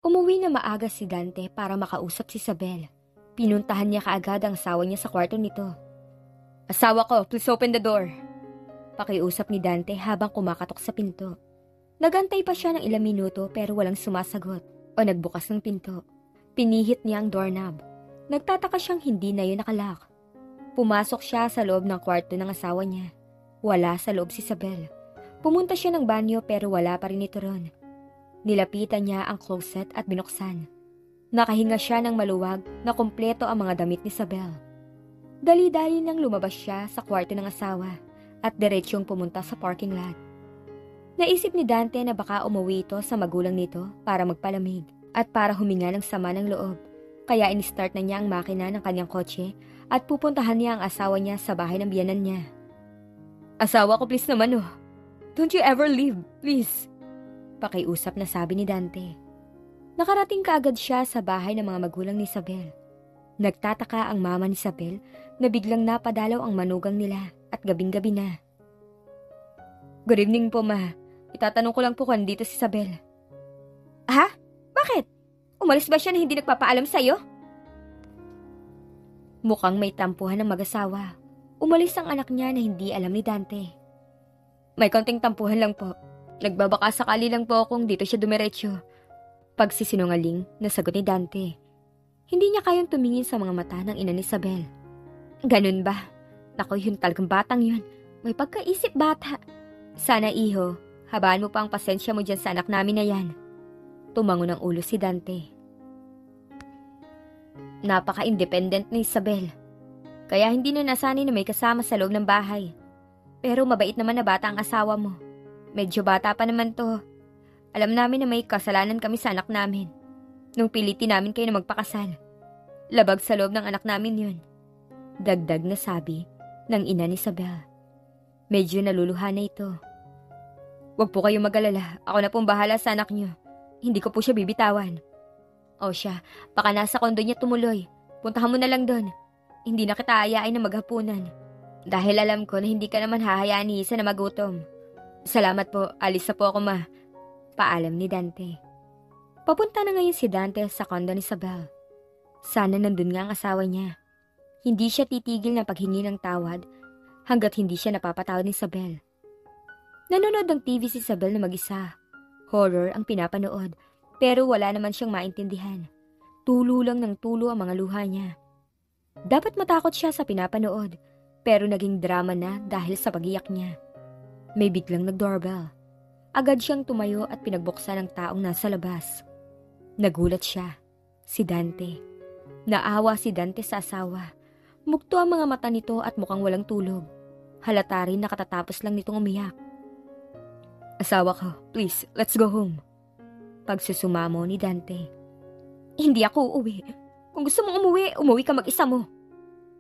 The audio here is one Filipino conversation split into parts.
Umuwi na maaga si Dante para makausap si Isabel. Pinuntahan niya kaagad ang asawa niya sa kwarto nito. "Asawa ko, please open the door." Pakiusap ni Dante habang kumakatok sa pinto. Nagantay pa siya ng ilang minuto pero walang sumasagot o nagbukas ng pinto. Pinihit niya ang doorknob. Nagtataka siyang hindi na yun nakalock. Pumasok siya sa loob ng kwarto ng asawa niya. Wala sa loob si Isabel. Pumunta siya ng banyo pero wala pa rin ito ron. Nilapitan niya ang closet at binuksan. Nakahinga siya ng maluwag na kumpleto ang mga damit ni Isabel. Dali-dali nang lumabas siya sa kwarto ng asawa at diretsyong pumunta sa parking lot. Naisip ni Dante na baka umuwi ito sa magulang nito para magpalamig at para huminga ng sama ng loob. Kaya in-start na niya ang makina ng kanyang kotse at pupuntahan niya ang asawa niya sa bahay ng biyanan niya. "Asawa ko, please naman oh. Don't you ever leave, please." Pakiusap na sabi ni Dante. Nakarating kaagad siya sa bahay ng mga magulang ni Isabel. Nagtataka ang mama ni Isabel na biglang napadalaw ang manugang nila at gabing-gabi na. "Good evening po, ma. Itatanong ko lang po kung dito si Isabel." "Ha? Bakit? Umalis ba siya na hindi nagpapaalam sa'yo?" Mukhang may tampuhan ng mag-asawa. Umalis ang anak niya na hindi alam ni Dante. "May konting tampuhan lang po. Nagbabaka sakali lang po akong dito siya dumiretso." Pagsisinungaling na sagot ni Dante. Hindi niya kayang tumingin sa mga mata ng ina ni Isabel. "Ganun ba? Naku, yun talagang batang yun. May pagkaisip bata. Sana iho, habaan mo pa ang pasensya mo dyan sa anak namin na yan." Tumango ng ulo si Dante. Napaka-independent ni Isabel. Kaya hindi na nasanay na may kasama sa loob ng bahay. Pero mabait naman na bata ang asawa mo. Medyo bata pa naman to. Alam namin na may kasalanan kami sa anak namin. Nung pilitin namin kayo na magpakasal. Labag sa loob ng anak namin yun. Dagdag na sabi ng ina ni Isabel. Medyo naluluha na ito. "Huwag po kayong mag-alala. Ako na pong bahala sa anak niyo. Hindi ko po siya bibitawan." "O siya, baka nasa kondo niya tumuloy. Puntahan mo na lang doon. Hindi na kita ayain na maghapunan. Dahil alam ko na hindi ka naman hahayaan ni Isa na magutom." "Salamat po, alis na po ako, ma." Paalam ni Dante. Papunta na ngayon si Dante sa kondo ni Isabel. Sana nandun nga ang asawa niya. Hindi siya titigil na paghingi ng tawad hanggat hindi siya napapatawad ni Isabel. Nanonood ng TV si Isabel na mag-isa. Horror ang pinapanood pero wala naman siyang maintindihan. Tulo lang ng tulo ang mga luha niya. Dapat matakot siya sa pinapanood pero naging drama na dahil sa pag-iyak niya. May biglang nag-doorbell. Agad siyang tumayo at pinagbuksan ng taong nasa labas. Nagulat siya. Si Dante. Naawa si Dante sa asawa. Mugto ang mga mata nito at mukhang walang tulog. Halata rin na katatapos lang nitong umiyak. "Asawa ko, please, let's go home." Pagsusumamo ni Dante. "Hindi ako uuwi. Kung gusto mong umuwi, umuwi ka mag-isa mo."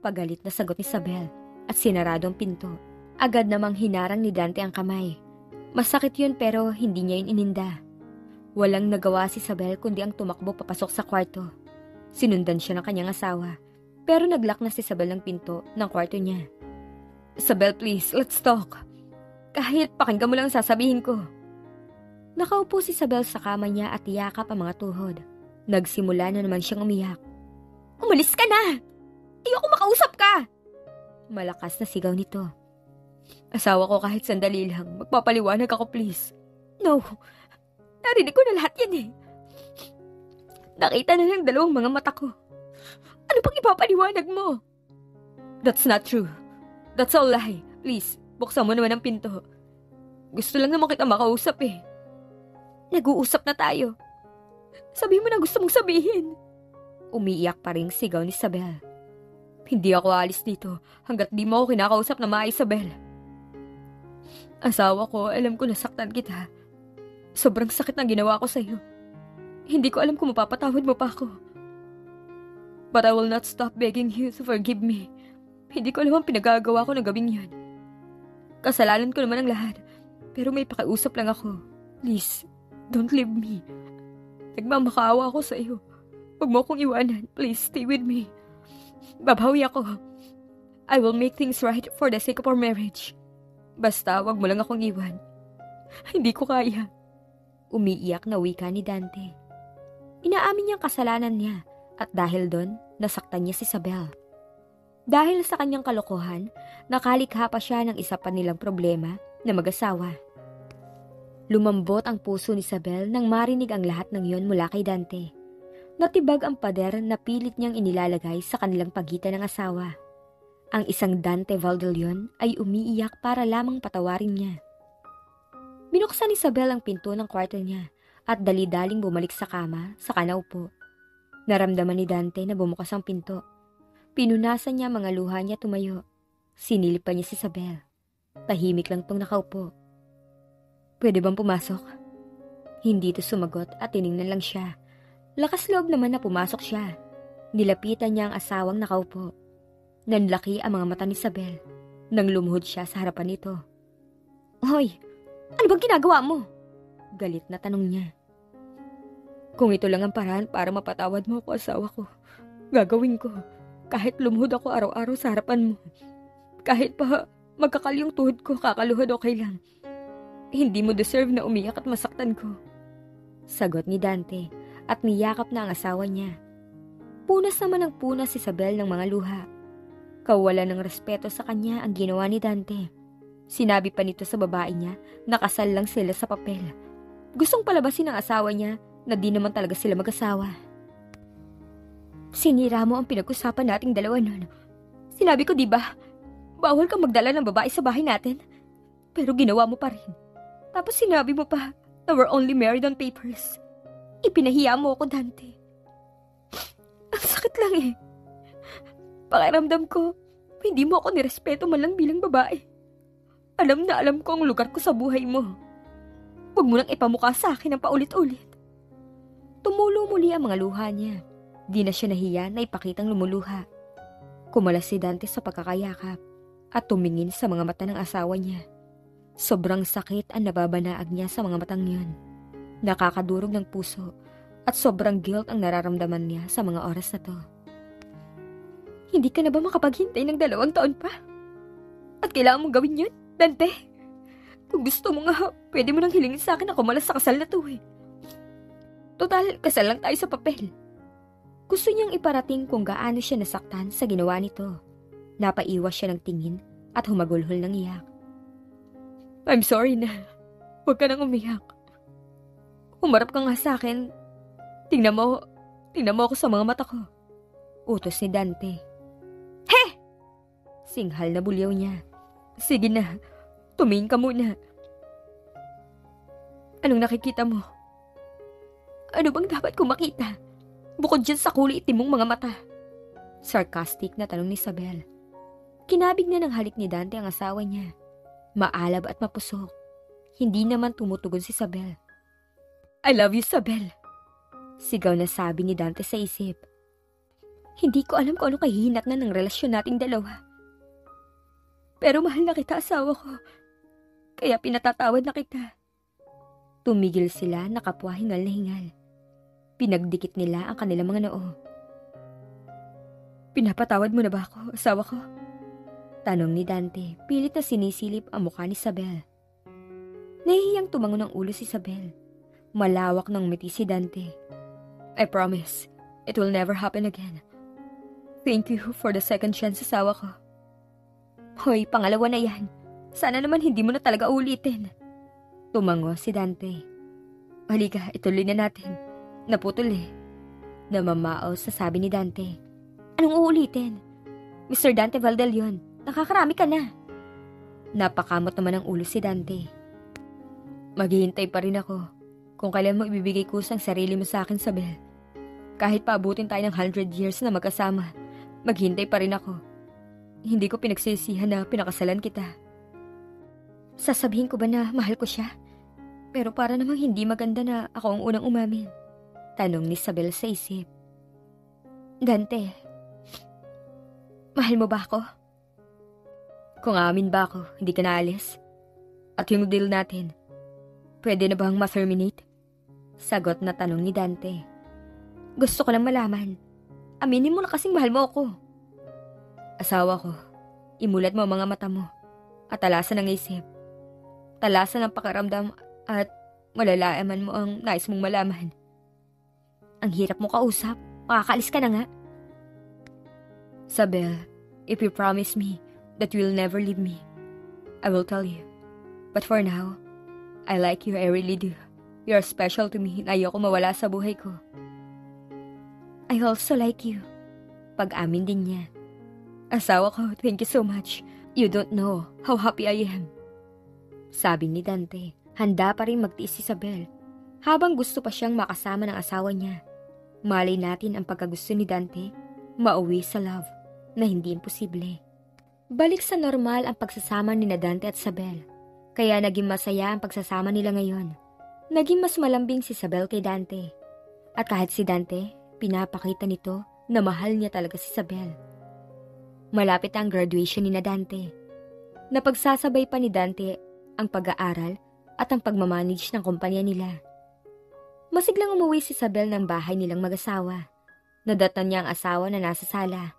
Pagalit na sagot ni Isabel at sinarado ang pinto. Agad namang hinarang ni Dante ang kamay. Masakit yun pero hindi niya yun ininda. Walang nagawa si Isabel kundi ang tumakbo papasok sa kwarto. Sinundan siya ng kanyang asawa pero naglock na si Isabel ng pinto ng kwarto niya. "Isabel, please, let's talk. Kahit pakinggan mo lang ang sasabihin ko." Nakaupo si Isabel sa kama niya at iyakap ang mga tuhod. Nagsimula na naman siyang umiyak. "Umalis ka na! Ayoko makausap ka!" Malakas na sigaw nito. "Asawa ko, kahit sandali lang, magpapaliwanag ako, please." "No, narinig ko na lahat yan eh. Nakita na ng dalawang mga mata ko. Ano pang ipapaliwanag mo?" "That's not true. That's all lie. Please, buksan mo naman ang pinto. Gusto lang naman kita makausap eh." "Nag-uusap na tayo. Sabihin mo na gusto mong sabihin." Umiiyak pa rin sigaw ni Isabel. "Hindi ako alis dito hanggat di mo ako kinakausap na maayos, Isabel. Asawa ko, alam ko nasaktan kita. Sobrang sakit ng ginawa ko sa'yo. Hindi ko alam kung mapapatawad mo pa ako. But I will not stop begging you to forgive me. Hindi ko alam ang pinagagawa ko ng gabing yun. Kasalanan ko naman ang lahat. Pero may pakiusap lang ako. Please, don't leave me. Nagmamakaawa ako sa iyo. Huwag mo akong iwanan. Please, stay with me. Babawi ako. I will make things right for the sake of our marriage. Basta, wag mo lang akong iwan. Hindi ko kaya." Umiiyak na wika ni Dante. Inaamin niyang kasalanan niya at dahil doon, nasaktan niya si Isabel. Dahil sa kanyang kalokohan, nakalikha pa siya ng isa pa nilang problema na mag-asawa. Lumambot ang puso ni Isabel nang marinig ang lahat ng yon mula kay Dante. Natibag ang pader na pilit niyang inilalagay sa kanilang pagitan ng asawa. Ang isang Dante Valdeolon ay umiiyak para lamang patawarin niya. Binuksan ni Isabel ang pinto ng kwarto niya at dali-daling bumalik sa kama sa kanaupo. Naramdaman ni Dante na bumukas ang pinto. Pinunasan niya mga luha niya tumayo. Sinilip pa niya si Isabel. Tahimik lang tong nakaupo. Pwede bang pumasok? Hindi ito sumagot at tiningnan lang siya. Lakas loob naman na pumasok siya. Nilapitan niya ang asawang nakaupo. Nanlaki ang mga mata ni Isabel nang lumuhod siya sa harapan nito. Hoy, ano bang ginagawa mo? Galit na tanong niya. Kung ito lang ang paraan para mapatawad mo ako, asawa ko, gagawin ko. Kahit lumuhod ako araw-araw sa harapan mo. Kahit pa magkakal yung tuhod ko, kakaluhod okay lang. Hindi mo deserve na umiyak at masaktan ko. Sagot ni Dante at niyakap na ang asawa niya. Punas naman ang punas si Isabel ng mga luha. Kawalan ng respeto sa kanya ang ginawa ni Dante. Sinabi pa nito sa babae niya na kasal lang sila sa papel. Gustong palabasin ng asawa niya na di naman talaga sila mag-asawa. Sinira mo ang pinag-usapan nating dalawa nun. Sinabi ko, di ba? Bawal kang magdala ng babae sa bahay natin. Pero ginawa mo pa rin. Tapos sinabi mo pa na we're only married on papers. Ipinahiya mo ako, Dante. Ang sakit lang eh. Pakiramdam ko, hindi mo ako nirespeto man lang bilang babae. Alam na alam ko ang lugar ko sa buhay mo. Huwag mo nang ipamukha sa akin ang paulit-ulit. Tumulo muli ang mga luha niya. Di na siya nahiya na ipakitang lumuluha. Kumalas si Dante sa pagkakayakap at tumingin sa mga mata ng asawa niya. Sobrang sakit ang nababanaag niya sa mga matang yun. Nakakadurog ng puso at sobrang guilt ang nararamdaman niya sa mga oras na to. Hindi ka na ba makapaghintay ng 2 taon pa? At kailangan mong gawin yun, Dante? Kung gusto mo nga, pwede mo nang hilingin sa akin na kumalas sa kasal na to eh. Total, kasal lang tayo sa papel. Gusto niyang iparating kung gaano siya nasaktan sa ginawa nito. Napaiwas siya ng tingin at humagulhol ng iyak. I'm sorry na. Huwag ka nang umiyak. Umarap ka nga sa akin. Tingnan mo ako sa mga mata ko. Utos ni Dante. He! Singhal na bulyaw niya. Sige na, tumingin ka muna. Anong nakikita mo? Ano bang dapat kong makita? Bukod dyan sa kulay itim mong mga mata. Sarcastic na tanong ni Isabel. Kinabig na ng halik ni Dante ang asawa niya. Maalab at mapusok. Hindi naman tumutugon si Isabel. I love you, Isabel. Sigaw na sabi ni Dante sa isip. Hindi ko alam kung ano kahihinatnan ng relasyon nating dalawa. Pero mahal na kita, asawa ko. Kaya pinatatawad na kita. Tumigil sila, nakapwa hingal na hingal. Pinagdikit nila ang kanilang mga noo. Pinapatawad mo na ba ako, asawa ko? Tanong ni Dante, pilit na sinisilip ang mukha ni Isabel. Nahihiyang tumango ng ulo si Isabel. Malawak ng ngiti si Dante. I promise, it will never happen again. Thank you for the second chance, asawa ko. Hoy, pangalawa na yan. Sana naman hindi mo na talaga ulitin. Tumango si Dante. Halika, ituloy na natin. Naputol eh. Namamao sa sabi ni Dante. Anong uulitin? Mr. Dante Valdeolon, nakakarami ka na. Napakamot naman ang ulo si Dante. Maghihintay pa rin ako kung kailan mo ibibigay kusang sarili mo sa akin, Isabel. Kahit paabutin tayo ng 100 years na magkasama, maghihintay pa rin ako. Hindi ko pinagsisihan na pinakasalan kita. Sasabihin ko ba na mahal ko siya? Pero para namang hindi maganda na ako ang unang umamin. Tanong ni Isabel sa isip. Dante, mahal mo ba ako? Kung amin ba ako, hindi ka naalis? At yung deal natin, pwede na bang ma-terminate? Sagot na tanong ni Dante. Gusto ko lang malaman. Aminin mo na kasing mahal mo ako. Asawa ko, imulat mo ang mga mata mo at talasan ang isip. Talasan ang pakiramdam at malalaman mo ang nais mong malaman. Ang hirap mo kausap. Makakaalis ka na nga. Isabel, if you promise me that you will never leave me, I will tell you. But for now, I like you, I really do. You are special to me na ayoko mawala sa buhay ko. I also like you. Pag-amin din niya. Asawa ko, thank you so much. You don't know how happy I am. Sabi ni Dante, handa pa rin magtiis si Isabel habang gusto pa siyang makasama ng asawa niya. Malay natin ang pagkagusto ni Dante, mauwi sa love na hindi imposible. Balik sa normal ang pagsasama ni Dante at Isabel, kaya naging masaya ang pagsasama nila ngayon. Naging mas malambing si Isabel kay Dante. At kahit si Dante, pinapakita nito na mahal niya talaga si Isabel. Malapit ang graduation ni Dante. Napagsasabay pa ni Dante ang pag-aaral at ang pagmamanage ng kumpanya nila. Masiglang umuwi si Isabel ng bahay nilang mag-asawa. Nadatnan niya ang asawa na nasa sala.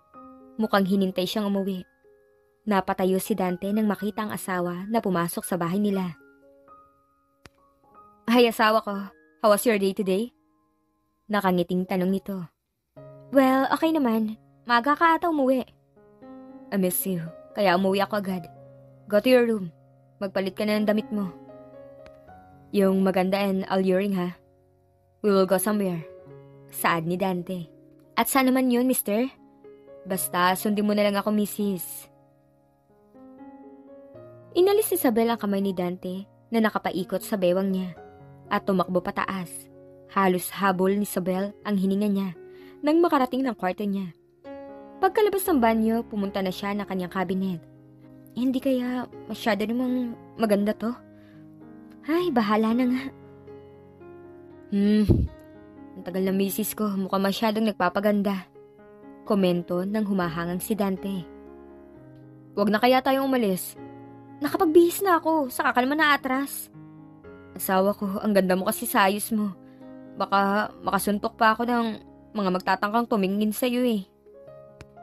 Mukhang hinintay siyang umuwi. Napatayo si Dante nang makita ang asawa na pumasok sa bahay nila. Hi asawa ko, how was your day today? Nakangiting tanong nito. Well, okay naman. Maaga ka ata umuwi. I miss you, kaya umuwi ako agad. Go to your room. Magpalit ka na ng damit mo. Yung maganda and alluring ha. We will go somewhere. Saad ni Dante. At saan naman yun, mister? Basta, sundin mo na lang ako, misis. Inalis si Isabel ang kamay ni Dante na nakapaikot sa bewang niya at tumakbo pataas. Halos habol ni Isabel ang hininga niya nang makarating ng kwarto niya. Pagkalabas ng banyo, pumunta na siya ng kanyang cabinet. Hindi kaya masyado namang maganda to? Ay, bahala na nga. Ang tagal na misis ko, mukhang masyadong nagpapaganda. Komento ng humahangang si Dante. Huwag na kaya tayong umalis. Nakapagbihis na ako, saka ka naman naatras. Asawa ko, ang ganda mo kasi sa ayos mo. Baka makasuntok pa ako ng mga magtatangkang tumingin sa'yo eh.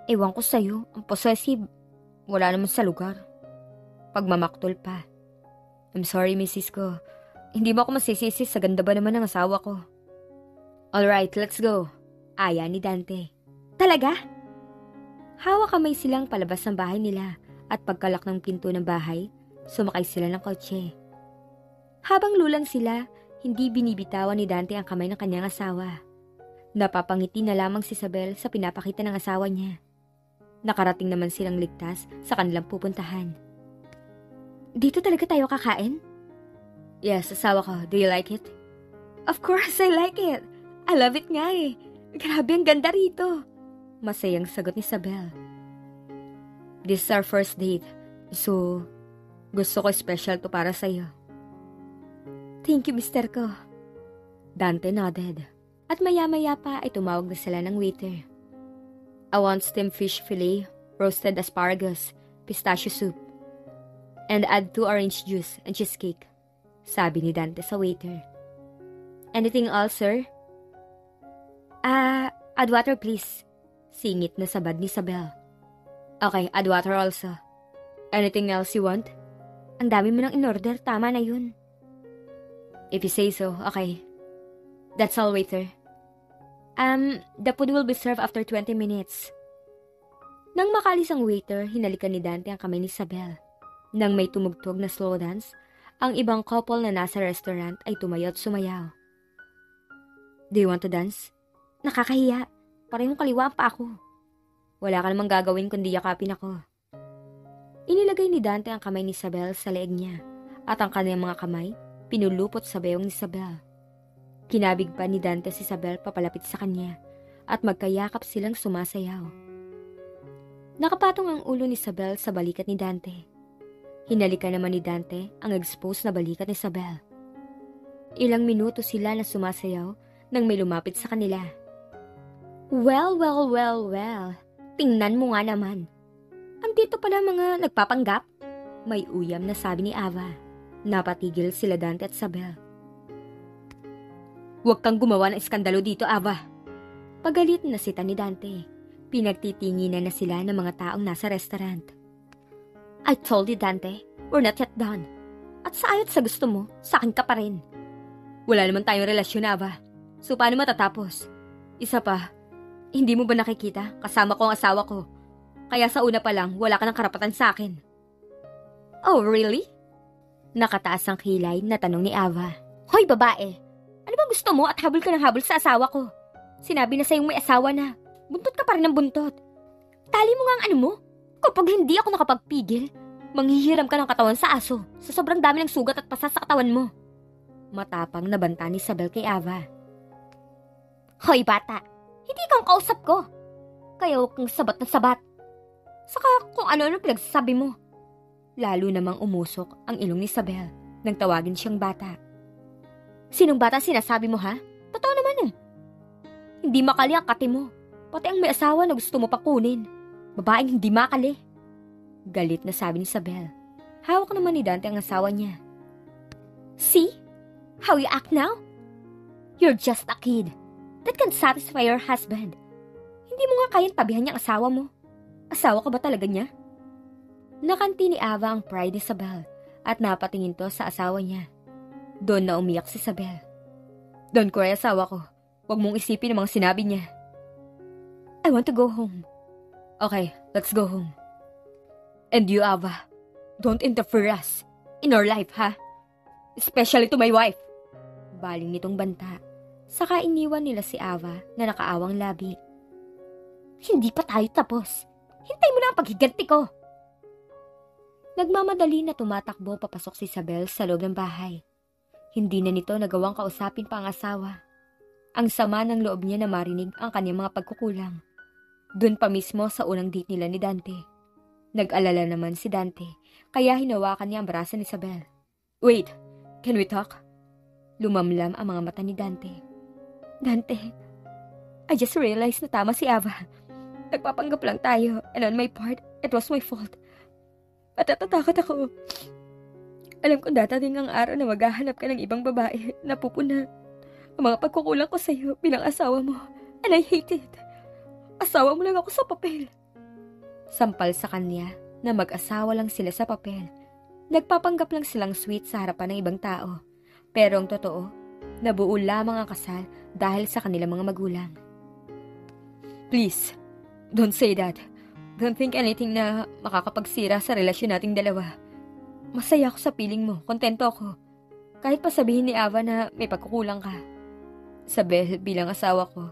Ewan ko sa'yo, ang possessive. Wala naman sa lugar. Pagmamaktol pa. I'm sorry, misis ko. Hindi mo ako masisisi sa ganda ba naman ng asawa ko. Alright, let's go. Aya ni Dante. Talaga? Hawak kamay silang palabas ng bahay nila at pagkalak ng pinto ng bahay, sumakay sila ng kotse. Habang lulang sila, hindi binibitawan ni Dante ang kamay ng kanyang asawa. Napapangiti na lamang si Isabel sa pinapakita ng asawa niya. Nakarating naman silang ligtas sa kanilang pupuntahan. Dito talaga tayo kakain? Yes, asawa ko. Do you like it? Of course, I like it. I love it nga eh. Grabe, ang ganda rito. Masayang sagot ni Isabel. This is our first date. So, gusto ko special to para sa'yo. Thank you, mister ko. Dante nodded. At maya-maya pa ay tumawag na sila ng waiter. I want steamed fish fillet, roasted asparagus, pistachio soup, and add 2 orange juice and cheesecake. Sabi ni Dante sa waiter. Anything else, sir? Add water please. Singit na sabad ni Isabel. Okay, add water also. Anything else you want? Ang dami mo nang in-order, tama na yun. If you say so, okay. That's all, waiter. The food will be served after 20 minutes. Nang makalis ang waiter, hinalikan ni Dante ang kamay ni Isabel. Nang may tumugtog na slow dance, ang ibang couple na nasa restaurant ay tumayo at sumayaw. Do you want to dance? Nakakahiya. Parehong kaliwa pa ako. Wala ka namang gagawin kundi yakapin ako. Inilagay ni Dante ang kamay ni Isabel sa leeg niya at ang kanyang mga kamay pinulupot sa bewang ni Isabel. Kinabig pa ni Dante si Isabel papalapit sa kanya at magkayakap silang sumasayaw. Nakapatong ang ulo ni Isabel sa balikat ni Dante. Hinalikan naman ni Dante ang exposed na balikat ni Isabel. Ilang minuto sila na sumasayaw nang may lumapit sa kanila. Well. Tingnan mo nga naman. Andito pala mga nagpapanggap. May uyam na sabi ni Ava. Napatigil sila Dante at Isabel. Huwag kang gumawa ng iskandalo dito, Ava. Pagalit na sita ni Dante. Pinagtitinginan na sila ng mga taong nasa restaurant. I told you, Dante, we're not yet done. At sa ayot sa gusto mo, sa akin ka pa rin. Wala naman tayong relasyon, Ava. So paano matatapos? Isa pa, hindi mo ba nakikita? Kasama ko ang asawa ko. Kaya sa una pa lang, wala ka ng karapatan sa akin. Oh, really? Nakataas ang kilay na tanong ni Ava. Hoy, babae! Ano bang gusto mo at habol ka ng habol sa asawa ko? Sinabi na sa'yong may asawa na. Buntot ka pa rin ng buntot. Tali mo nga ang ano mo. Kapag hindi ako nakapagpigil, manghihiram ka ng katawan sa aso sa sobrang dami ng sugat at pasa sa katawan mo. Matapang na banta ni Isabel kay Ava. Hoy, bata! Hindi kang kausap ko. Kaya huwag kang sabat na sabat. Saka kung ano-ano pinagsasabi mo. Lalo namang umusok ang ilong ni Isabel nang tawagin siyang bata. Sinong bata sinasabi mo, ha? Totoo naman eh. Hindi makali ang kati mo. Pati ang may asawa na gusto mo pakunin. Babaeng hindi makali. Galit na sabi ni Isabel. Hawak naman ni Dante ang asawa niya. See? How you act now? You're just a kid that can satisfy your husband. Hindi mo nga kayang tabihan niyang asawa mo. Asawa ka ba talaga niya? Nakanti ni Ava ang pride ni Isabel at napatingin to sa asawa niya. Doon na umiyak si Isabel. Don't cry, asawa ko. Huwag mong isipin ang mga sinabi niya. I want to go home. Okay, let's go home. And you, Ava, don't interfere us in our life, ha? Especially to my wife. Baling nitong banta. Saka iniwan nila si Ava na nakaawang labi. Hindi pa tayo tapos. Hintay mo na ang paghiganti ko. Nagmamadali na tumatakbo papasok si Isabel sa loob ng bahay. Hindi na nito nagawang kausapin pa ang asawa. Ang sama ng loob niya na marinig ang kanyang mga pagkukulang. Doon pa mismo sa unang date nila ni Dante. Nag-alala naman si Dante, kaya hinawakan niya ang braso ni Isabel. Wait, can we talk? Lumamlam ang mga mata ni Dante. Dante, I just realized na tama si Ava. Nagpapanggap lang tayo, and on my part, it was my fault. At natatakot ako. Alam kong dadating ang araw na maghahanap ka ng ibang babae na pupuna ang mga pagkukulang ko sa iyo bilang asawa mo. And I hate it. Asawa mo lang ako sa papel. Sampal sa kanya na mag-asawa lang sila sa papel. Nagpapanggap lang silang sweet sa harapan ng ibang tao. Pero ang totoo, nabuo lamang ang kasal dahil sa kanilang mga magulang. Please, don't say that. Don't think anything na makakapagsira sa relasyon nating dalawa. Masaya ako sa piling mo, kontento ako. Kahit pa sabihin ni Ava na may pagkukulang ka. Isabel, bilang asawa ko,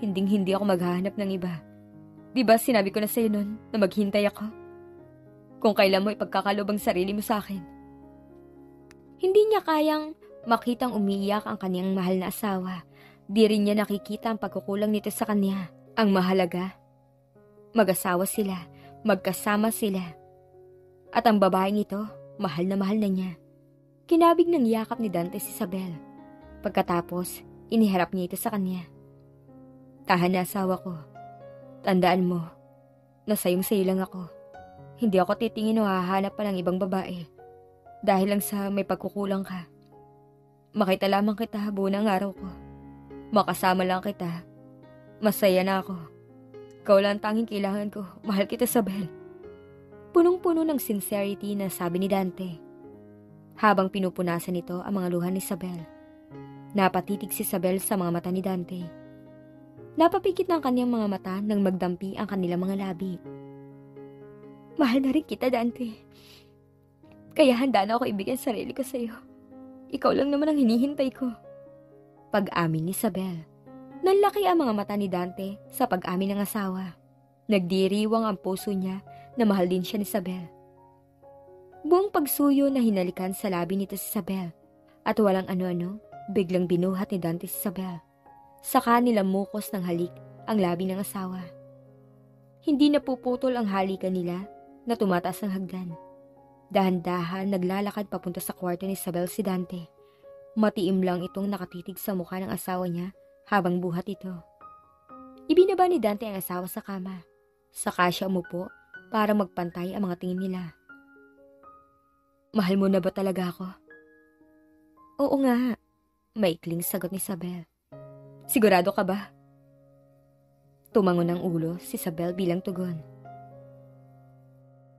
hinding-hindi ako maghahanap ng iba. Diba sinabi ko na sa'yo nun na maghintay ako? Kung kailan mo ipagkakalob ang sarili mo sa akin. Hindi niya kayang makitang umiiyak ang kaniyang mahal na asawa. Di rin niya nakikita ang pagkukulang nito sa kanya. Ang mahalaga, mag-asawa sila, magkasama sila. At ang babaeng ito, mahal na niya. Kinabig ng yakap ni Dante si Isabel. Pagkatapos, iniharap niya ito sa kanya. Tahan na, asawa ko. Tandaan mo, nasayong-sayo lang ako. Hindi ako titingin o hahanap pa ng ibang babae. Dahil lang sa may pagkukulang ka. Makita lamang kita buo ng araw ko. Makasama lang kita. Masaya na ako. Ikaw lang tanging kailangan ko. Mahal kita, Isabel. Punong-puno ng sincerity na sabi ni Dante. Habang pinupunasan nito ang mga luha ni Isabel. Napatitig si Isabel sa mga mata ni Dante. Napapikit ng kanyang mga mata nang magdampi ang kanilang mga labi. Mahal na rin kita, Dante. Kaya handa na ako ibigay ang sarili ko sa iyo. Ikaw lang naman ang hinihintay ko. Pag-amin ni Isabel. Nanlaki ang mga mata ni Dante sa pag-amin ng asawa. Nagdiriwang ang puso niya na mahal din siya ni Isabel. Buong pagsuyo na hinalikan sa labi nito si Isabel at walang ano-ano, biglang binuhat ni Dante si Isabel. Saka nilamukos ng halik ang labi ng asawa. Hindi napuputol ang halikan nila na tumataas ng hagdan. Dahan-dahan naglalakad papunta sa kwarto ni Isabel si Dante. Matiim lang itong nakatitig sa mukha ng asawa niya habang buhat ito. Ibinaba ni Dante ang asawa sa kama. Saka siya umupo para magpantay ang mga tingin nila. Mahal mo na ba talaga ako? Oo nga, maikling sagot ni Isabel. Sigurado ka ba? Tumango ng ulo si Isabel bilang tugon.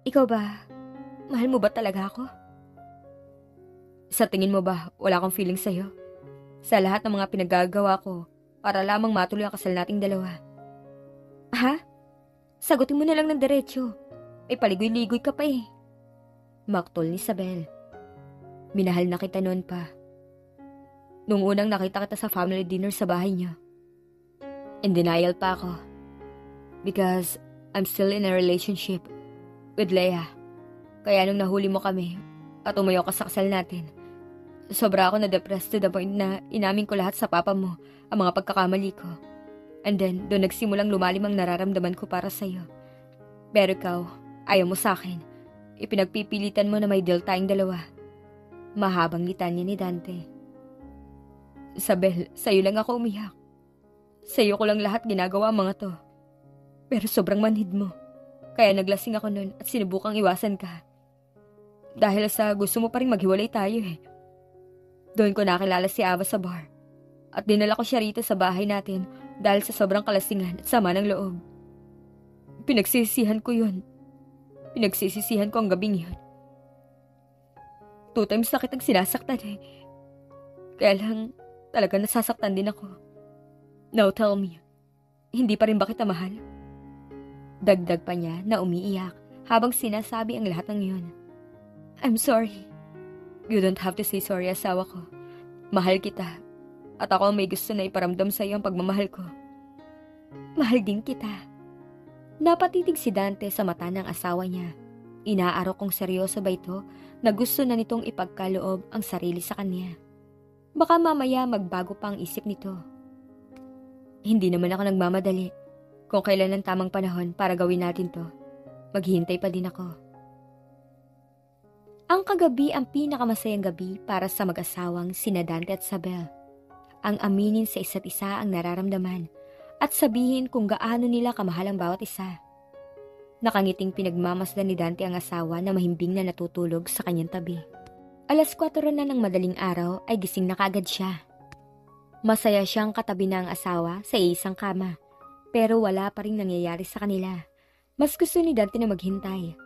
Ikaw ba, mahal mo ba talaga ako? Sa tingin mo ba wala akong feeling sa'yo? Sa lahat ng mga pinagagawa ko para lamang matuloy ang kasal nating dalawa. Ha? Sagutin mo na lang ng diretso. May paligoy-ligoy ka pa eh. Maktol ni Isabel. Minahal na kita noon pa. Nung unang nakita kita sa family dinner sa bahay niya. In denial pa ako. Because I'm still in a relationship with Leia. Kaya nung nahuli mo kami at umayaw ka sa kasal natin, sobra ako na-depressed to the point na inamin ko lahat sa papa mo ang mga pagkakamali ko. And then, doon nagsimulang lumalim ang nararamdaman ko para sa'yo. Pero ikaw, ayaw mo sa akin. Ipinagpipilitan mo na may deal tayong dalawa. Mahabang litanya ni Dante. Isabel, sa'yo lang ako umiyak. Sa'yo ko lang lahat ginagawa ang mga to. Pero sobrang manhid mo. Kaya naglasing ako nun at sinubukang iwasan ka. Dahil sa gusto mo pa rin maghiwalay tayo eh. Doon ko nakilala si Ava sa bar. At dinala ko siya rito sa bahay natin dahil sa sobrang kalasingan at sama ng loob. Pinagsisisihan ko yun. Pinagsisisihan ko ang gabing yun. 2 times na kitang sinasaktan eh. Kaya lang, talaga nasasaktan din ako. Now tell me, hindi pa rin ba kita mahal? Dagdag pa niya na umiiyak habang sinasabi ang lahat ng yun. I'm sorry. You don't have to say sorry, asawa ko. Mahal kita. At ako ang may gusto na iparamdam sa iyo ang pagmamahal ko. Mahal din kita. Napatitig si Dante sa mata ng asawa niya. Inaarok kong seryoso ba ito na gusto na nitong ipagkaloob ang sarili sa kanya. Baka mamaya magbago pa ang isip nito. Hindi naman ako nagmamadali. Kung kailan ang tamang panahon para gawin natin to, maghihintay pa din ako. Ang kagabi ang pinakamasayang gabi para sa mag-asawang sina Dante at Isabel. Ang aminin sa isa't isa ang nararamdaman at sabihin kung gaano nila kamahal ang bawat isa. Nakangiting pinagmamasdan ni Dante ang asawa na mahimbing na natutulog sa kanyang tabi. 4:00 na ng madaling araw ay gising na kaagad siya. Masaya siyang katabi na ang asawa sa isang kama, pero wala pa rin nangyayari sa kanila. Mas gusto ni Dante na maghintay.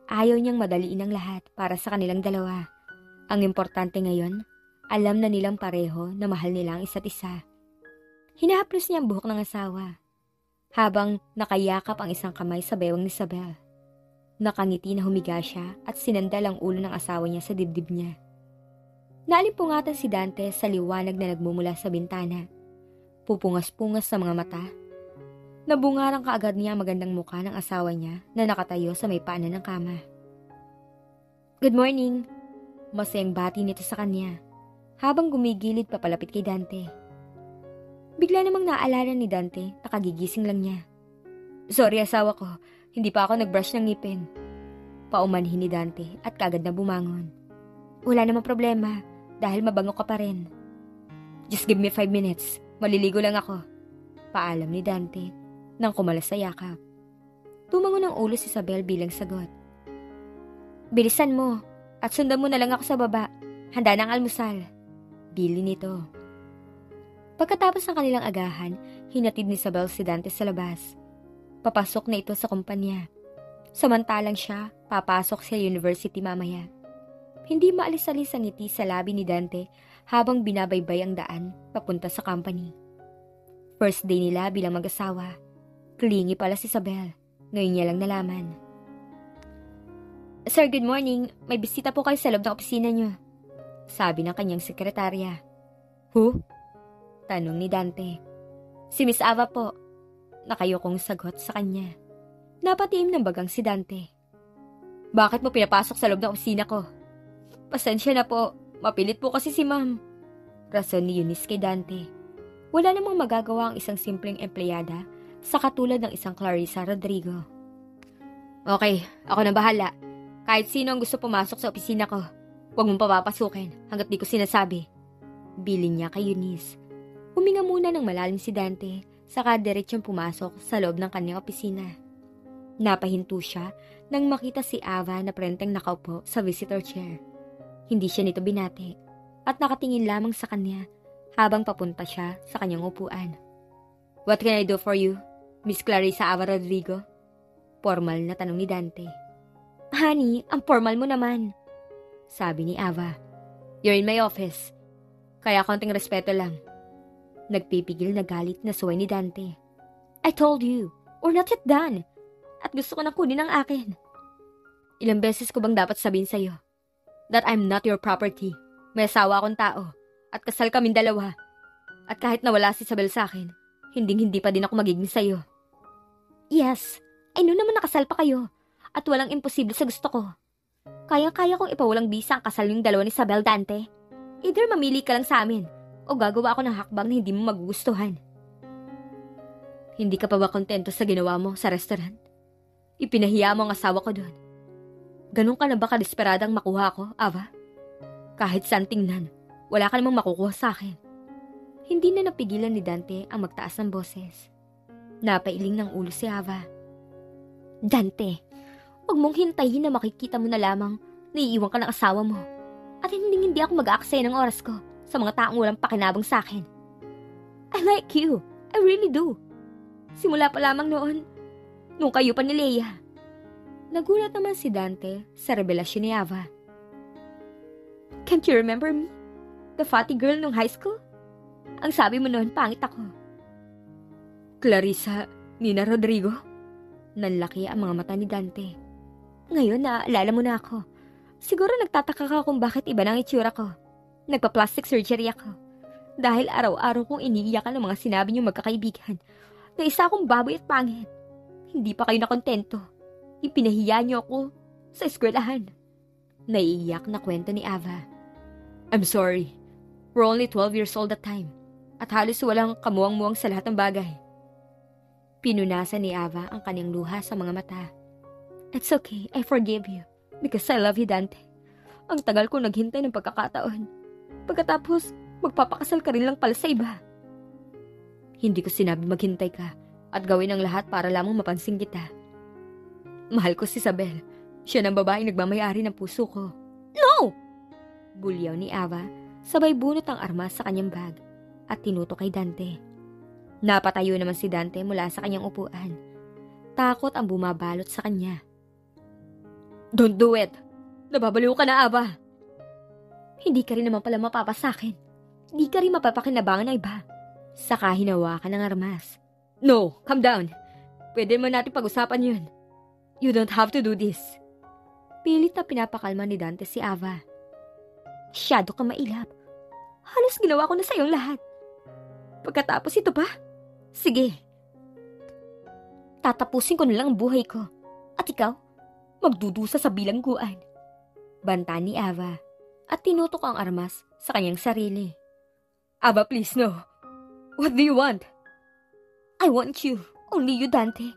Ayaw niyang madaliin ang lahat para sa kanilang dalawa. Ang importante ngayon, alam na nilang pareho na mahal nila ang isa't isa. Hinahaplos niya ang buhok ng asawa, habang nakayakap ang isang kamay sa bewang ni Isabel. Nakangiti na humiga siya at sinandal ang ulo ng asawa niya sa dibdib niya. Naalimpungatan si Dante sa liwanag na nagmumula sa bintana. Pupungas-pungas sa mga mata. Nabungarang kaagad niya ang magandang mukha ng asawa niya na nakatayo sa may paanan ng kama. Good morning! Masayang bati nito sa kanya, habang gumigilid papalapit kay Dante. Bigla namang naalala ni Dante na kagigising lang niya. Sorry asawa ko, hindi pa ako nag-brush ng ngipin. Paumanhin ni Dante at kaagad na bumangon. Wala namang problema dahil mabango ka pa rin. Just give me 5 minutes, maliligo lang ako. Paalam ni Dante nang kumalas sa yakap. Tumango ng ulo si Isabel bilang sagot. Bilisan mo at sundan mo na lang ako sa baba. Handa ng almusal. Bili nito. Pagkatapos ng kanilang agahan, hinatid ni Isabel si Dante sa labas. Papasok na ito sa kumpanya. Samantalang siya, papasok sa university mamaya. Hindi maalis-alis ang ngiti sa labi ni Dante habang binabaybay ang daan papunta sa company. First day nila bilang mag-asawa. Clingy pala si Isabel. Ngayon niya lang nalaman. Sir, good morning. May bisita po kayo sa loob ng opisina niyo. Sabi ng kanyang sekretarya. Who? Tanong ni Dante. Si Miss Ava po. Nakayokong sagot sa kanya. Napatiim ng bagang si Dante. Bakit mo pinapasok sa loob ng opisina ko? Pasensya na po. Mapilit po kasi si ma'am. Rason ni Eunice kay Dante. Wala namang magagawa ang isang simpleng empleyada sa katulad ng isang Clarissa Rodrigo. Okay, ako na bahala. Kahit sino ang gusto pumasok sa opisina ko, huwag mong papapasukin hanggat di ko sinasabi. Biling niya kay Eunice. Huminga muna ng malalim si Dante, saka diretsong pumasok sa loob ng kanyang opisina. Napahinto siya nang makita si Ava na prenteng nakaupo sa visitor chair. Hindi siya nito binati at nakatingin lamang sa kanya habang papunta siya sa kanyang upuan. What can I do for you, Miss Clarissa Ava Rodrigo? Formal na tanong ni Dante. Honey, ang formal mo naman, sabi ni Ava. You're in my office, kaya konting respeto lang. Nagpipigil na galit na suway ni Dante. I told you, we're not yet done. At gusto ko na kunin ang akin. Ilang beses ko bang dapat sabihin sa'yo that I'm not your property? May asawa akong tao at kasal kaming dalawa. At kahit nawala si Isabel sa akin, hindi pa din ako magiging sa'yo. Yes, I know naman nakasal pa kayo at walang imposible sa gusto ko. Kaya kong ipawalang bisa ang kasal yung dalawa ni Isabel, Dante. Either mamili ka lang sa amin o gagawa ako ng hakbang na hindi mo magugustuhan. Hindi ka pa ba kontento sa ginawa mo sa restaurant? Ipinahiya mo ang asawa ko doon. Ganun ka na ba kadesperadang makuha ko, Ava? Kahit saan tingnan, wala ka namang makukuha sa akin. Hindi na napigilan ni Dante ang magtaas ng boses. Napailing ng ulo si Ava. Dante, huwag mong hintayin na makikita mo na lamang na iiwan ka ng asawa mo. At hindi ako mag-aaksaya ng oras ko sa mga taong walang pakinabang sa akin. I like you. I really do. Simula pa lamang noon, nung kayo pa ni Leia. Nagulat naman si Dante sa revelasyon ni Ava. Can't you remember me? The fatty girl nung high school? Ang sabi mo noon, pangit ako. Clarissa, Nina Rodrigo? Nanlaki ang mga mata ni Dante. Ngayon, naaalala mo na ako. Siguro nagtataka ka kung bakit iba ng itsura ko. Nagpa-plastic surgery ako. Dahil araw-araw kong iniiyakan ng mga sinabi niyong magkakaibigan na isa akong baboy at pangit. Hindi pa kayo nakontento. Ipinahiya niyo ako sa eskwelahan. Naiiyak na kwento ni Ava. I'm sorry. We're only 12 years old at time. At halos walang kamuwang-muwang sa lahat ng bagay. Pinunasan ni Ava ang kanyang luha sa mga mata. It's okay, I forgive you. Because I love you, Dante. Ang tagal ko naghintay ng pagkakataon. Pagkatapos, magpapakasal ka rin lang pala sa iba. Hindi ko sinabi maghintay ka at gawin ang lahat para lamang mapansin kita. Mahal ko si Isabel. Siya ng babaeng nagmamayari ng puso ko. No! Bulyaw ni Ava, sabay bunot ang armas sa kanyang bag at tinutok kay Dante. Napatayo naman si Dante mula sa kanyang upuan. Takot ang bumabalot sa kanya. Don't do it! Nababaliw ka na, Ava! Hindi ka rin naman pala mapapasakin. Hindi ka rin mapapakinabangan ng iba. Saka hinawakan ng armas. No, calm down. Pwede mo natin pag-usapan yun. You don't have to do this. Pilit na pinapakalma ni Dante si Ava. Masyado ka mailap. Halos ginawa ko na sa iyong lahat. Pagkatapos ito pa? Sige. Tatapusin ko na lang ang buhay ko. At ikaw, magdudusa sa bilangguan. Banta ni Ava at tinutok ang armas sa kanyang sarili. Ava, please no. What do you want? I want you. Only you, Dante.